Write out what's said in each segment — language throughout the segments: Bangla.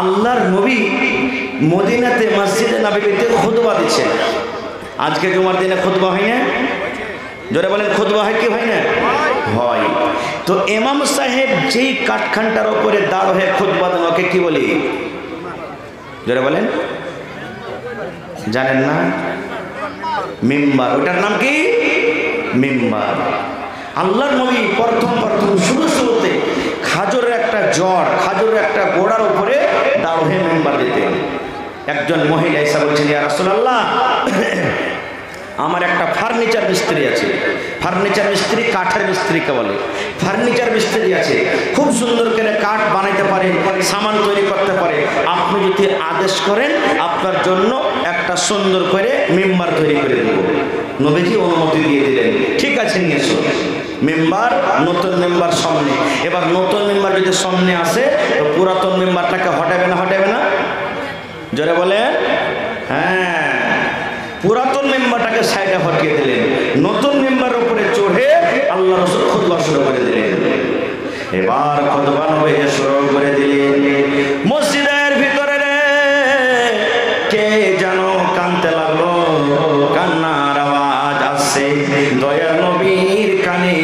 আল্লাহর নবী মদিনাতে মসজিদে নববীতে খুতবা দিচ্ছেন। আজকে জুমার দিনে খুতবা হয় না? জোরে বলেন খুতবা হয় কি হয় না? হয়। তো ইমাম সাহেব যেই কাঠখানটার উপরে দাঁড় হয়ে খুতবা দেন ওকে কি বলি? জোরে বলেন, জানেন না? মিম্বার। ওটার নাম কি? মিম্বার। আল্লাহর নবী প্রথম শুরুতে খাজরের একটা জড়, খাজরের একটা গোড়ার উপরে দাঁড় হয়ে মিম্বার দিতেন। একজন মহিলা এসে বলছেন, ইয়া রাসূলুল্লাহ, আমার একটা ফার্নিচার মিস্ত্রি আছে। ফার্নিচার মিস্ত্রি কাঠের মিস্ত্রিকে বলে। ফার্নিচার মিস্ত্রি আছে, খুব সুন্দর করে কাঠ বানাইতে পারে, সামান তৈরি করতে পারে। আপনি যদি আদেশ করেন আপনার জন্য একটা সুন্দর করে মিম্বার তৈরি করে দেব। নবীজি অনুমতি দিয়ে দিলেন, ঠিক আছে নিয়ে এসো। মেম্বার, নতুন মেম্বার সামনে। এবার নতুন মেম্বার যদি সামনে আসে তো পুরাতন মেম্বারটাকে হটাবে না? হটাবে না? জোরে বলে হ্যাঁ। পুরাতন মেম্বারটাকে সাইডে হটিয়ে দিলেন, নতুন মেম্বারের উপরে চড়ে আল্লাহ রাসূল খুতবা শুরু করে দিলেন। এবার খুতবা নবী শুরু করে দিলেন। মসজিদের ভিতরে কে যেন কানতে লাগলো, কান্নার আওয়াজ আসছে। দয়ার নবীর কানে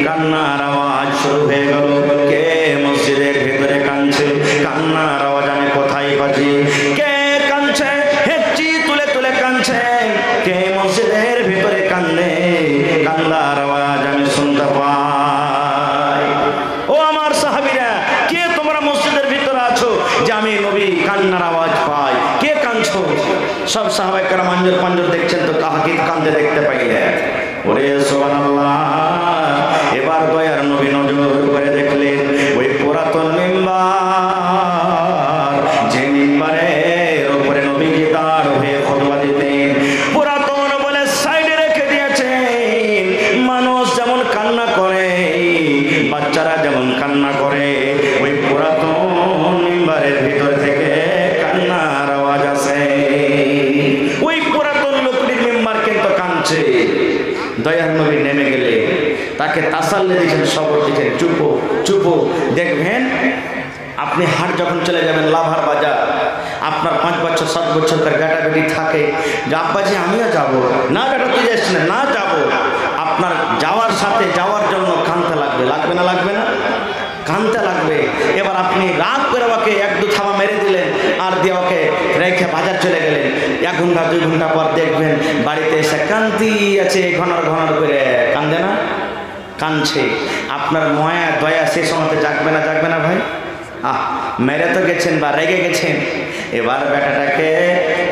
কান্নার আওয়াজ শুরু হয়ে গেল। কে মসজিদের ভিতরে কাঁদছে? কান্নার আওয়াজ আমি কোথায় পাচ্ছি? কে কাঁদছে? হেঁচি তুলে তুলে কাঁদছে। কে মসজিদের ভিতরে কান্দে? কান্নার আওয়াজ আমি শুনতে পাই। ও আমার সাহাবীরা, কে তোমরা মসজিদের ভিতরে আছো যে আমি নবী কান্নার আওয়াজ পাই? কে কাঁদছো? সব সাহাবায়ে কেরাম আঞ্জর পাঞ্জর দেখছেন তো কাহাকে কান্দে দেখতে পাইলে? ওরে সুবহানাল্লাহ। এবার দয়ার নবী নজর করে দেখলেন ওই পুরাতন মিম্বার, যে মিম্বারের উপরে নবীজি দাঁড় হয়ে খুতবা দিতেন, পুরাতন বলে সাইডে রেখে দিয়েছেন। মানুষ যেমন কান্না করে, বাচ্চারা যেমন কান্না করে, ওই পুরাতন মিম্বারের ভিতর থেকে কান্নার আওয়াজ আসে। ওই পুরাতন লোকটির মিম্বার কিন্তু কাঁদছে। দয়ার নবী নেমে গেলে তাকে তাসাল্লি দিয়েছেন, সবর দিয়েছেন, চুপো চুপো। দেখবেন আপনি হাট যখন চলে যাবেন লাভার বাজার, আপনার 5 বছর 7 বছর তার বেটা বেটি থাকে যে আব্বাজি আমিও যাবো। না বেটা তুই যাস না, না যাবো। আপনার যাওয়ার সাথে যাওয়ার জন্য কাঁদতে লাগবে, লাগবে না? লাগবে না? কাঁদতে লাগবে। এবার আপনি রাগ করে ওকে 1-2 থাবা মেরে দিলেন আর দিয়ে ওকে রেখে বাজার চলে গেলেন। 1 ঘন্টা 2 ঘন্টা পর দেখবেন বাড়িতে এসে কান্দি আছে, ঘনর ঘনর করে কান্দে না? কাঁদছে। আপনার মায়া দয়া সে সময়তে জাগবে না? জাগবে না ভাই? মেরে তো গেছেন বা রেগে গেছেন। এবার বেটাটাকে,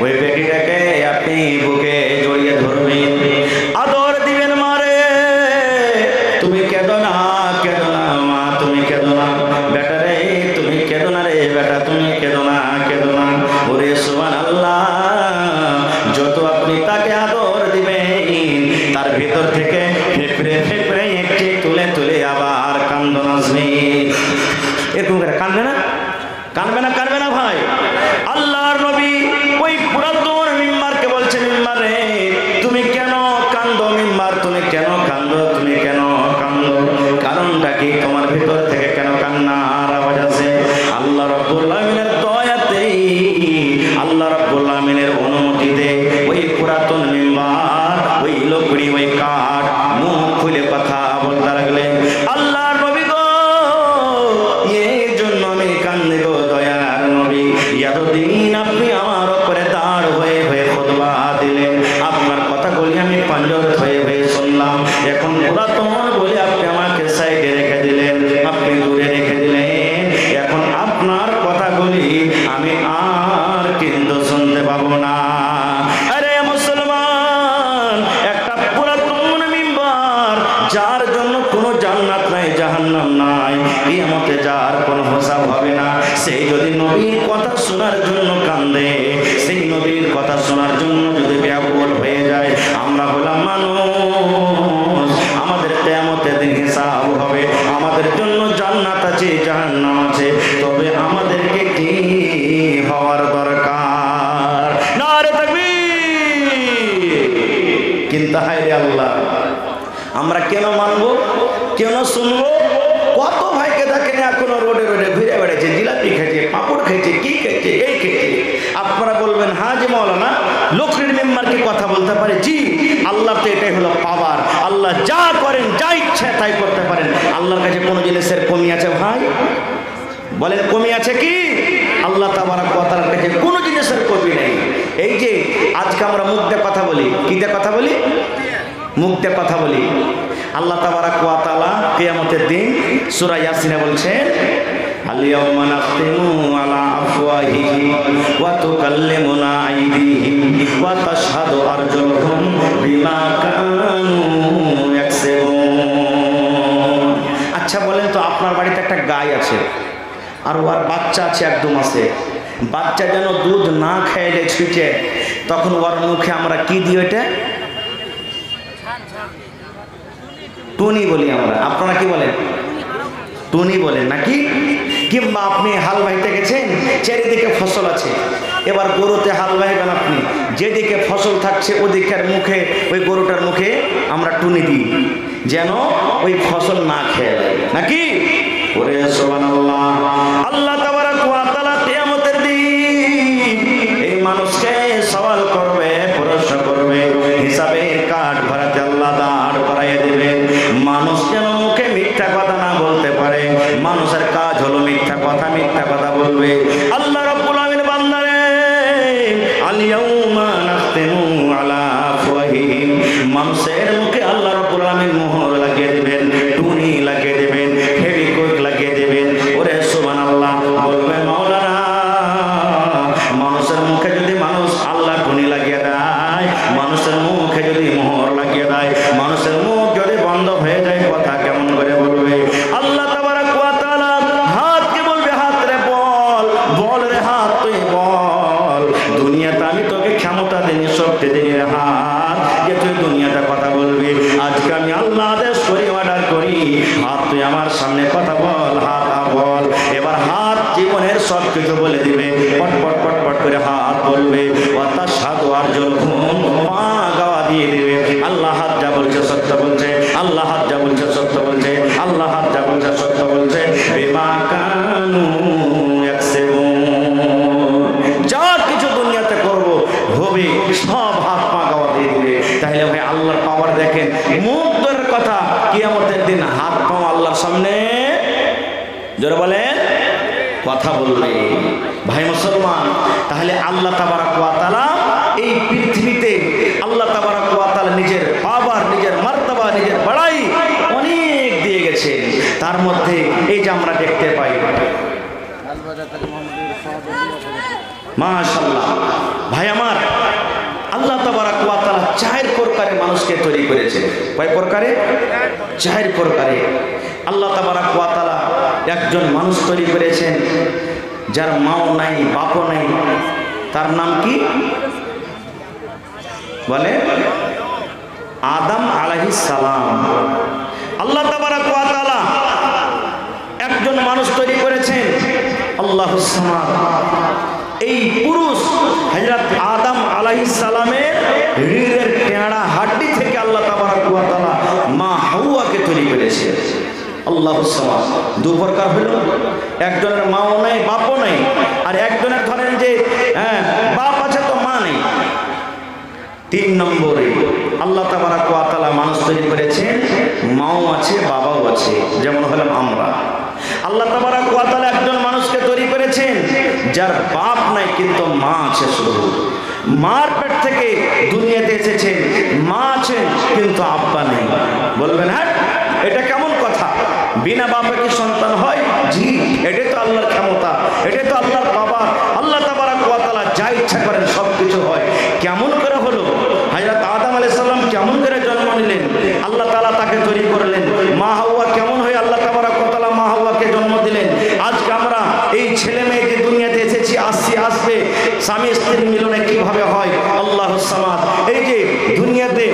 ওই বেটিটাকে আপনি বুকে জড়িয়ে ধরবেন, আদর দিবেন। মারে তুমি কেঁদো না, কেঁদো না মা, তুমি কেঁদো না। বেটা রে তুমি কেঁদো না রে, বেটা তুমি কেঁদো না, কেঁদো না। ওরে সুবহানাল্লাহ, যত আপনি তাকে আদর দিবেন তার ভিতর থেকে ফেফড়ে ফেফড়ে একটি তুলে তুলে আবার কান্দন আসবে। এরকম করে কাঁদবে না? কাঁদবে না? কাঁদবে না ভাই? আল্লাহর নবী ওই পুরাতন মিম্বারকে বলছে, মিম্বার রে তুমি কেন কান্দো? মিম্বার তুমি কেন কান্দো? তুমি কেন কান্দো? কারণটা কি? তোমার ভিতর থেকে কেন কান্নার আওয়াজ আছে? আল্লাহ রাব্বুল আলামিনের দয়াতেই, আল্লাহ রাব্বুল আলামিনের অনুমতিতে ওই পুরাতন মিম্বার, ওই লকড়ি, ওই কাঠ মুখ খুলে কথা বলতে লাগলেন। আল্লাহর নবী গো, এই জন্য আমি কান্দি গো দয়ার নবী। এতদিন আপনি আমার উপরে দাঁড় হয়ে হয়ে খুতবা দিলেন, আপনার কথাগুলি আমি পাঞ্জর হয়ে হয়ে শুনলাম। এখন পুরাতন বলে আপনি আমাকে সাইডে রেখে দিলেন, আপনি দূরে রেখে দিলেন। এখন আপনার কথাগুলি আমি আর কিন্তু শুনতে পাবো না। আরে মুসলমান, একটা পুরাতন মিম্বার যার জন্য কোনো জান্নাত নাই, জাহান্নাম নাই, কিয়ামতে যার কোনো হিসাব হবে না, সেই যদি নবীর কথা শোনার জন্য কান্দে, সেই নবীর কথা শোনার জন্য যদি ব্যাকুল হয়ে যায়, আমরা হলাম মানুষ, আমাদের কিয়ামতের দিন হিসাব হবে, আমাদের জন্য জান্নাত আছে, জাহান্নাম আছে, তবে আমাদেরকে কি হওয়ার দরকার? নারে তাকবীর! কিন্তু হায় রে আল্লাহ, আমরা কেন মানবো, কেন শুনবো? কত ভাইকে দেখেন এখনো রোডে রোডে ঘুরে বেড়েছে, জিলাপি খেয়েছে, পাঁপড় খেয়েছে, কি লোকের মেম্বার কি কথা বলতে পারে? জি, আল্লাহ তো এটাই হলো পাওয়ার। আল্লাহ যা করেন, যা ইচ্ছা তাই করতে পারেন। আল্লাহর কাছে কোনো জিনিসের কমি আছে ভাই? বলেন কমি আছে কি? আল্লাহ তাবারক ওয়া তাআলার কাছে কোনো জিনিসের কমি নেই। এই যে আজকে আমরা মুখ দিয়ে কথা বলি, কি দিয়ে কথা বলি? মুখ দিয়ে কথা বলি। আল্লাহ তাবারক ওয়া তাআলা কিয়ামতের দিন সূরা ইয়াসিনে বলছেন, আল-ইয়াওমা নাখতিমু আলা আফওয়াহিহিম ওয়া তুকাল্লিমুনা আইদিহিম ওয়া তাশহাদু আরজুলুহুম বিমা কানু ইয়াকসিবুন। আচ্ছা বলেন তো, আপনার বাড়িতে একটা গাই আছে আর ওর বাচ্চা আছে একদম আছে, বাচ্চা যেন দুধ না খাইলে ছুটে, তখন ওর মুখে আমরা কি দিই? ওইটা টুনি বলি আমরা। আপনারা কি বলেন? টুনি বলেন নাকি? কিংবা আপনি হাল বাইতে গেছেন, চারিদিকে ফসল আছে, এবার গরুতে হাল বাইবেন আপনি, যেদিকে ফসল থাকছে ওদিকের মুখে, ওই গরুটার মুখে আমরা টুনি দিই যেন ওই ফসল না খেয়ে দেয় নাকি? ওরে সুবহানাল্লাহ। আল্লাহ তাবারক ওয়া তাআলা কিয়ামতের দিন এই মানুষকে সওয়াল করবে, প্রশ্ন করবে, হিসাবের কাঠ ভরাতে আল্লাহ দাঁড় করাইয়া দেবে। মানুষ যেন মুখে মিথ্যা কথা না বলতে পারে। মানুষের কাজ হলো মিথ্যা কথা বলবে। আল্লাহ রাব্বুল আলামিন বান্দারে আল-ইয়াউমা নাখতিমু আলা আফওয়াহিহিম, মানুষের মুখে আল্লাহ রাব্বুল আলামিন মোহর লাগিয়ে দেবেন, টুনি লাগিয়ে দেবেন, ফেভিকুইক লাগিয়ে দেবেন। ওরে সুবহানাল্লাহ। বলবে মাওলানা, মানুষের মুখে যদি মানুষ আল্লাহ টুনি লাগিয়ে দেয়, মানুষের মুখে যদি মোহর লাগিয়ে দেয়, মানুষের মুখ যদি বন্ধ হয়ে যায়, কথা কেমন করে বলবে? আল্লাহ তাবারক ওয়া তাআলা হাতকে বলবে, হাত রে বল, বল রে হাত তুই বল, দুনিয়াতে আমি তোকে ক্ষমতা দিই, শক্তি দিই রে হাত, যে তুই দুনিয়াতে কথা বলবি। আজকে আমি আল্লাহ আদেশ করি, অর্ডার করি, হাত তুই আমার সামনে কথা বল, হাত বল। এবার হাত জীবনের সব কিছু বলে দিবে, পট পট পট পট করে হাত বলবে। ওয়া তাশহাদু আরজুলুহুম, পা গাওয়া দিয়ে দিবে। আল্লাহ হাত যা বলছে সত্য বলছে, আল্লাহ হাত যা বলছে সত্য বলছে, আল্লাহ হাত যা বলছে সত্য বলছে। বিমা কানু ইয়াকসিবুন, যা কিছু দুনিয়াতে করব হবে সব হাত পা গাওয়া দিয়ে দিবে। তাহলে ভাই আল্লাহর পাওয়ার দেখেন। মুখ দূরের কথা, কিয়ামতের দিন হাত পা আল্লাহর সামনে জোরে বলেন কথা বলবে। ভাই মুসলমান, তাহলে আল্লাহ তাবারক ওয়া তাআলা এই পৃথিবীতে আল্লাহ তাবারক ওয়া তাআলা নিজের পাওয়ার, নিজের মার্তবা, নিজের বড়াই অনেক দিয়ে গেছে। তার মধ্যে এই যে আমরা দেখতে পাই, মাশাআল্লাহ ভাই আমার, আল্লাহ তাবারক ওয়া তাআলা 4 প্রকারে মানুষকে তৈরি করেছে। কয় প্রকারে? 4 প্রকারে আল্লাহ তাবারক ওয়া তাআলা একজন মানুষ তৈরি করেছেন যার মাও নাই, বাপও নাই। তার নাম কি? বলে আদম আলাইহিস সালাম। আল্লাহ তাবারক ওয়া তাআলা একজন মানুষ তৈরি করেছেন, আল্লাহুস সামাদ। এই পুরুষ হযরত আদম আলাইহিস সালামের রিড়ের টেঁড়া হাড্ডি থেকে আল্লাহ তাবারক ওয়া তাআলা মা হাওয়াকে তৈরি করেছে। আল্লাহুস সামাদ। 2 প্রকার হলো, একজনের মাও নাই, বাপও নাই, আর একজনের ধরেন যে বাপ আছে তো মা নেই। 3 নম্বরে আল্লাহ তাবারক ওয়া তাআলা মানুষ তৈরি করেছেন, মাও আছে, বাবাও আছে, যেমন হলাম আমরা। আল্লাহ তাবারক ওয়া তাআলা একজন মানুষকে তৈরি করেছেন যার বাপ নাই কিন্তু মা আছে শুধু। মার পেট থেকে দুনিয়াতে এসেছেন, মা আছে কিন্তু আব্বা নেই। বলবেন হ্যাঁ, এটা কেমন কথা? বিনা বাপে কি সন্তান হয়? জি, এটাই তো আল্লাহর ক্ষমতা, এটাই তো আল্লাহর পাওয়ার। আল্লাহ তাবারক ওয়া তাআলা যা ইচ্ছা করেন সব কিছু হয়। কেমন করে হলো? হযরত আদম আলাইহিস সালাম কেমন করে জন্ম নিলেন? আল্লাহ তাআলা তাকে তৈরি করলেন। মা হাওয়া কেমন হয়ে আল্লাহ তাবারক ওয়া তাআলা মা হাওয়াকে জন্ম দিলেন? আজকে আমরা এই ছেলে মেয়ে যে দুনিয়াতে এসেছি, আসবে, স্বামী স্ত্রীর মিলনে কিভাবে হয়? আল্লাহুস সামাদ। এই যে দুনিয়াতে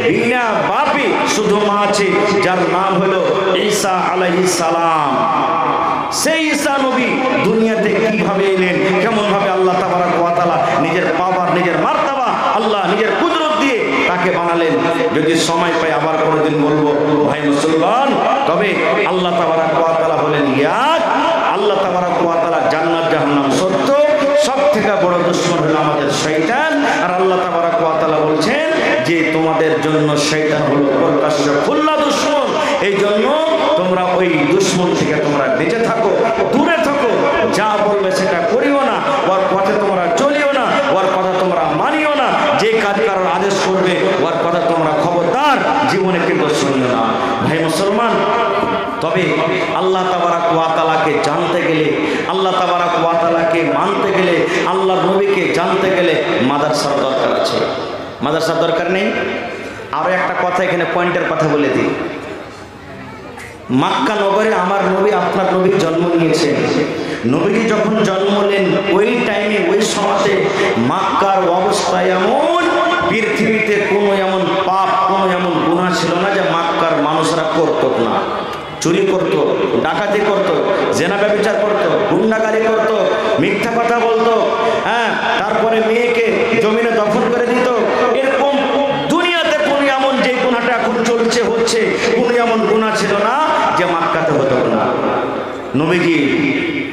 বিনা বাপে শুধু মা আছে, যার নাম হলো ঈসা আলাইহিস সালাম। সেই ঈসা নবী দুনিয়াতে কিভাবে এলেন, কেমন ভাবে আল্লাহ তাবারক ওয়া তাআলা নিজের পাওয়ার, নিজের মার্তবা, আল্লাহ নিজের কুদরত দিয়ে তাকে বানালেন। যদি সময় পাই আবার কোনোদিন বলবো ভাই মুসলমান। তবে আল্লাহ তাবারক ওয়া তাআলা বলেন এক, আল্লাহ তাবারক ওয়া তাআলা জান্নাত জাহান্নাম সত্য, সব থেকে বড় দুশমন হলো আমাদের শয়তান। আর আল্লাহ বলবে সেটা করিও না, ওর পথে তোমরা চলিও না, ওর কথা তোমরা মানিও না, যে কাজ করার আদেশ করবে ওর কথা তোমরা খবরদার জীবনে কিন্তু শুনিও না। ভাই মুসলমান, তবে আল্লাহ তাবারাক ওয়া তাআলাকে জানতে গেলে, আল্লাহ তাবারাক ওয়া তাআলাকে মানতে গেলে, আল্লাহর নবীকে জানতে গেলে মাদ্রাসার দরকার আছে। মাদ্রাসার দরকার নেই? আরো একটা কথা এখানে পয়েন্টের কথা বলে দিই। মক্কা নগরে আমার নবী, আপনার নবী জন্ম নিয়েছেন। নবীজি যখন জন্ম নেন ওই টাইমে, ওই সমাজে মক্কার অবস্থা এমন, পৃথিবীতে কোনো এমন পাপ, কোনো এমন গুনাহ ছিল না যে মক্কার মানুষরা করতো না। চুরি করতো, ডাকাতি করতো, জেনা ব্যভিচার করতো, গুন্ডাগারি করতো, মিথ্যা কথা বলতো, হ্যাঁ, তারপরে মেয়েকে জমিনে দফন করে দিত। এরকম দুনিয়াতে কোন এমন যে গুনাহটা এখন চলছে, হচ্ছে, কোন এমন গুনাহ ছিল না যে মক্কাতে হতো না। নবীজি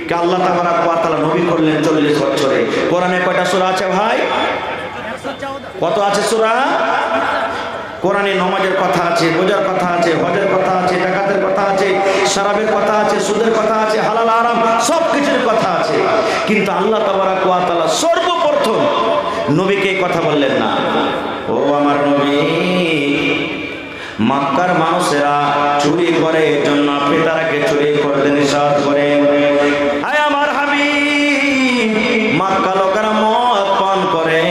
কে আল্লাহ তাবারাক ওয়া তাআলা নবী করলেন 40 বছরে। কোরআনে কয়টা সূরা আছে ভাই? কত আছে সূরা? কোরআনে নামাজের কথা আছে, রোজার কথা আছে, হজের কথা আছে, যাকাতের কথা আছে, শরাবের কথা আছে, সুদের কথা আছে, হালাল হারাম সব কিছুর কথা আছে। কিন্তু আল্লাহ তাবারাক ওয়া তাআলা সর্বপ্রথম নবীকে এই কথা বললেন না। ও আমার নবী, মক্কার মানুষেরা চুরি করে, এর জন্য আপনি তারাকে চুরি করতে নিষেধ করেন। আয় আমার হাবিব, মক্কা লোকেরা মদ পান করে,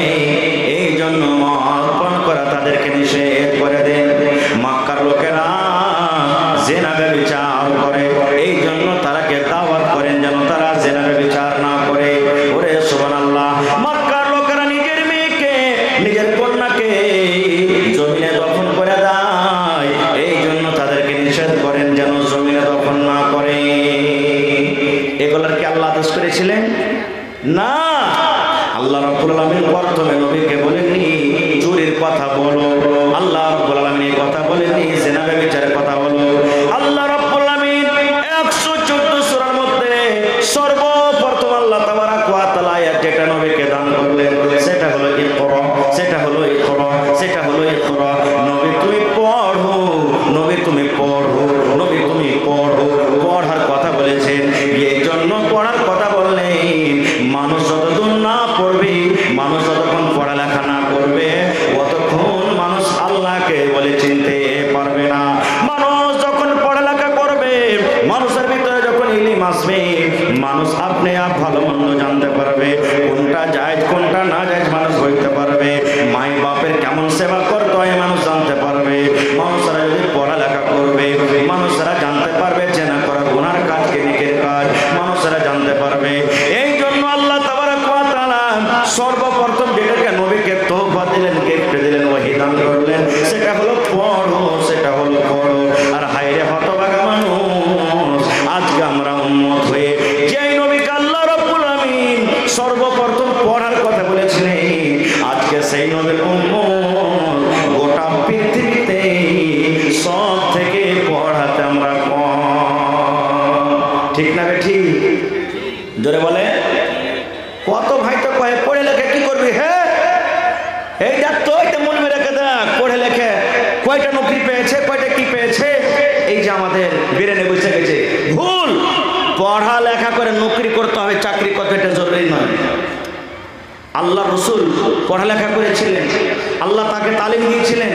এই জন্য মদ পান করা তাদেরকে নিষেধ করে দেন। মক্কার লোকেরা জিনা ব্যভিচার করে, এই জন্য তারাকে দাওয়াত করেন যেন তারা জিনা ব্যভিচার না করে। ওরে সুবহানাল্লাহ, মক্কার লোকেরা নিজের মেয়েকে, নিজের কন্যাকে জমিনে দফন করে দেয়, এই জন্য তাদেরকে নিষেধ করেন যেন জমিনে দফন না করে। এগুলোর কি আল্লাহ আদেশ করেছিলেন? না, আল্লাহ রাব্বুল আলামিন প্রথমে নবীকে বলেননি চুরির কথা বলো, আল্লাহ রাব্বুল আলামিন এই কথা বলেননি জিনা ব্যভিচারের কথা বলো। আল্লাহ রাব্বুল আলামিন 114 সূরার মধ্যে সর্বপ্রথম আল্লাহ তাবারাক ওয়া তাআলা আয়াত যেটা নবীকে দান করলেন সেটা হলো ইকরা, সেটা হলো ইকরা, সেটা হলো ইকরা। নবী তুমি পড়ো, নবী তুমি পড়ো, নবী তুমি পড়ো। পড়ার কথা বলেছেন, এই জন্য পড়ার কথা বললেন। মানুষ যতদিন না পড়বে, মানুষ যতক্ষণ পড়ালেখা না করবে, ততক্ষণ মানুষ আল্লাহকে বলে চিনতে পারবে না। মানুষ যখন পড়ালেখা করবে, মানুষের ভিতরে যখন ইলম আসবে, মানুষ আপনি আপ ভালো মন্দ জানতে পারবে, কোনটা জায়েজ কোনটা না জায়েজ মানুষ হইতে পারবে, মাই বাপের কেমন সেবা করতে হয় মানুষ জানতে পারবে। মানুষরা যদি পড়ালেখা করবে, মানুষরা জানতে পারবে জেনা করা গুনার কাজ কে নেকের কাজ, মানুষরা জানতে পারবে। এই জন্য আল্লাহ তাবারাক ওয়া তাআলা সর্বপ্রথম যেটাকে নবীকে তোহফা দিলেন, গিফট দিলেন, ওহী দান করলেন, সেটা হলো পড়ো, সেটা হলো পড়ো। আর হায়রে হতভাগা মানুষ, আজকে আমরা উম্মত হয়ে যেই নবীকে আল্লাহ রাব্বুল আলামিন সর্বপ্রথম পড়ার কথা বলেছিলেন, আজকে সেই নবীর উম্মত গোটা পৃথিবীতে সব থেকে পড়াতে আমরা কম। ঠিক না ঠিক? জোরে বলে। কত ভাই তো কয়ে পড়ে লেখে কি করবি? হ্যাঁ, এই দেখ তো, এটা মনে রেখে দেখ, পড়ে লেখে কয়টা নৌকরি পেয়েছে, কয়টা কি পেয়েছে, এই যে আমাদের বেরেনে বসে গেছে। ভুল। পড়া লেখা করে নৌকরি করতে হবে, চাকরি করতে এটা জরুরি নয়। আল্লাহ রসুল পড়ালেখা করেছিলেন, আল্লাহ তাকে তালিম দিয়েছিলেন,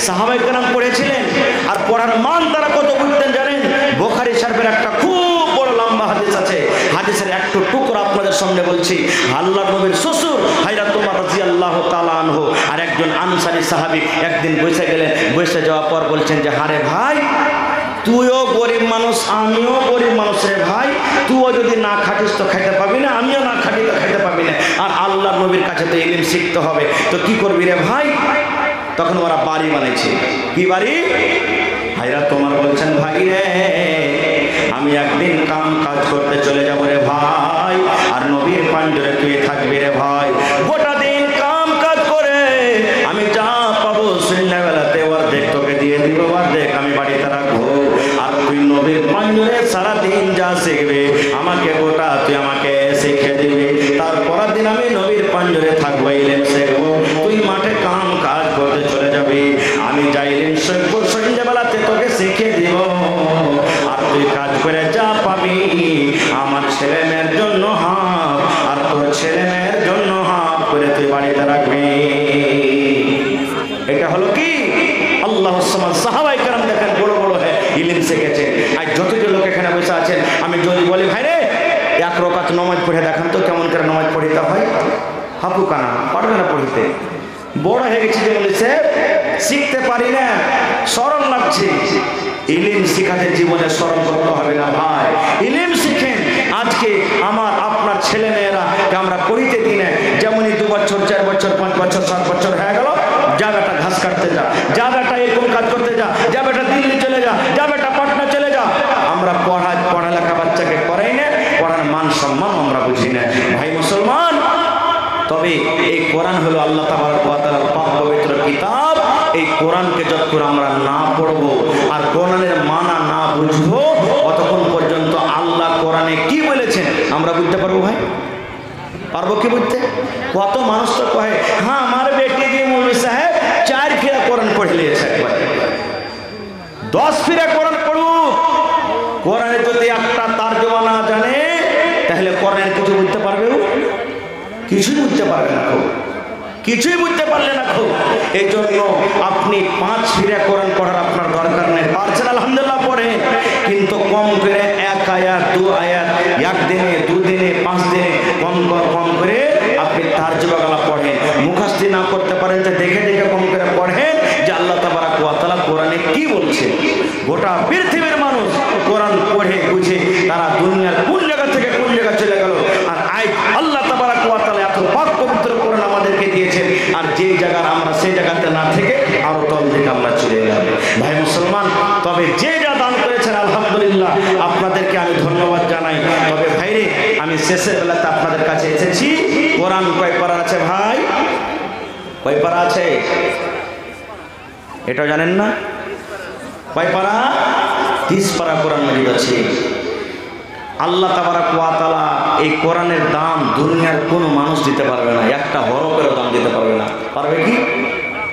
সাহাবায়ে কেরাম পড়েছিলেন। আর পড়ার মান তারা কত বুঝতেন জানেন? বুখারী শরীফের একটা খুব বড় লম্বা হাদিস আছে, হাদিসের একটু টুকরো আপনাদের সামনে বলছি। আল্লাহর নবীর শ্বশুর হযরত ওমর রাদিয়াল্লাহু তাআলা আনহু আর একজন আনসারী সাহাবী একদিন বসে গেলেন। বসে যাওয়ার পর বলছেন যে, হারে ভাই, তুইও গরিব মানুষ, আমিও গরিব মানুষ রে ভাই, তুইও যদি না খাটিস তো খাইতে পাবি না, আমিও না খাটি তো খাইতে পাবি না। আর আল্লাহ নবীর কাছে তো ইলম শিখতে হবে, তো কি করবি রে ভাই? তখন ওরা বাড়ি বানাইছে। কি বাড়ি? ভাইরা তোমার বলছেন, ভাই রে, আমি একদিন কাম কাজ করতে চলে যাবো রে ভাই, আর নবীর পাঞ্জরে তুই থাকবি রে ভাই। গোটা দিন কাম কাজ করে আমি যা পাবো সন্ধ্যাবেলাতে অর্ধেক তোকে দিয়ে দিব, অর্ধেক আমি বাড়িতে রাখবো। আর তুই নবীর পাঞ্জরে সারাদিন যা শিখবে আমাকে গোটা তুই আমাকে শিখে দিবি। তারপরের দিন আমি নবীর পাঞ্জরে থাকবো, ইলম শিখবো, তুই মাঠে কাম কাজ করতে চলে যাবি, আমি যাই ইলম শিখবো, সন্ধ্যাবেলাতে তোকে শিখে দিব। আর তুই কাজ করে যা পাবি আমার ছেলে মেয়ের জন্য হাপু কানা পারবে না পড়তে, বড় হয়ে গেছে যে বলেছে শিখতে পারি না, সরল লাগছে। ইলিম শিখাতে জীবনে সরল করতে হবে না ভাই, ইলিম শিখেন। আজকে আমার আপনার ছেলে মেয়েরা আমরা করিতে দিই না, যেমনই 2 বছর 4 বছর 5 বছর 7 বছর হয়ে গেল, যা বেটা ঘাস কাটতে যা, যা বেটা এরকম কাজ করতে যা, যা বেটা দিল্লি চলে যা, যা বেটা পাটনা চলে যা। আমরা পড়ালেখা বাচ্চাকে করাই না, পড়ার মান সম্মান আমরা বুঝি না ভাই মুসলমান। তবে এই কোরআন হলো আল্লাহ তাবারক ওয়া তাআলার পাক পবিত্র কিতাব। এই কোরআনকে যতক্ষণ আমরা না পড়বো আর কোরআনের মানা না বুঝবো, অতক্ষণ পর্যন্ত আল্লাহ কোরআনে কি বলেছেন আমরা বুঝতে পারবো ভাই? পারবো কি বুঝতে? কত মানুষ তো কহে হ্যাঁ আমার বেটি দিয়ে মৌলভী সাহেব 4 ফিরা কোরআন পড়ে নিয়েছে, 10 ফিরা কোরআন পড়ুক, কোরআনে যদি একটা তরজমা না জানে তাহলে কোরআনের কিছু বুঝতে পারবে? কিছুই বুঝতে পারবে না, কিছুই বুঝতে পারলে না খুব। এই জন্য আপনি 5 ফিরা কোরআন পড়ার আপনার দরকার নেই, পারছেন আলহামদুলিল্লাহ পড়ে, কিন্তু কম করে 1 আয়াত 2 আয়াত 1 দিনে 2 দিনে 5 দিনে কম করে আপনি তরজমা পড়েন। মুখস্থি না করতে পারেন তো দেখে দেখে কম করে পড়েন যে আল্লাহ তাবারক ওয়া তাআলা কোরআনে কি বলছে। গোটা পৃথিবীর মানুষ কোরআন পড়ে বুঝে তারা দুনিয়ার কোন জায়গা থেকে কোন জায়গা চলে গেল। আর আজ আল্লাহ তাবারক ওয়া তাআলা এত পাক পবিত্র কোরআন আমাদেরকে দিয়েছেন, আর যে জায়গার আমরা সেই জায়গাতে না থেকে আরো তল থেকে আমরা চলে যাবে ভাই মুসলমান। তবে যে যা দান করেছেন আলহামদুলিল্লাহ, আপনাদেরকে আমি ধন্যবাদ জানাই। তবে ভাইরে আমি শেষের বেলাতে আপনাদের কাছে এসেছি। কোরআন কয় পারা আছে ভাই? কয় পারা আছে এটা জানেন না? কয় পারা? 30 পারা কোরআন মাজিদ আছে। আল্লাহ তাবারক ওয়া তাআলা এই কোরআনের দাম দুনিয়ার কোনো মানুষ দিতে পারবে না, একটা হরফেরও দাম দিতে পারবে না। পারবে কি?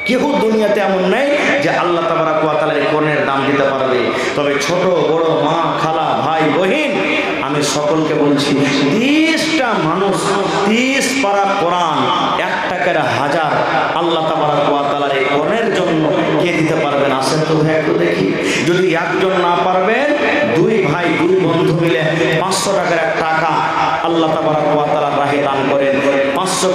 কেউ দুনিয়াতে এমন নেই যে আল্লাহ তাবারক ওয়া তাআলার এই কোরআনের দাম দিতে পারবে। তবে ছোট বড় মা খালা ভাই বহিন আমি সকলকে বলছি, 30টা মানুষ 30 পারা কোরআন 1 টাকার 1000 আল্লাহ তাবারক ওয়া তাআলার এই কোরআনের জন্য কে দিতে পারবেন? আসেন তো ভাই একটু দেখি। যদি একজন না পারবেন, 2 ভাই 2 বন্ধু মিলে 500 টাকার 1 টাকা আল্লাহ তাবারক ওয়া তাআলার রাহে দান করেন। 500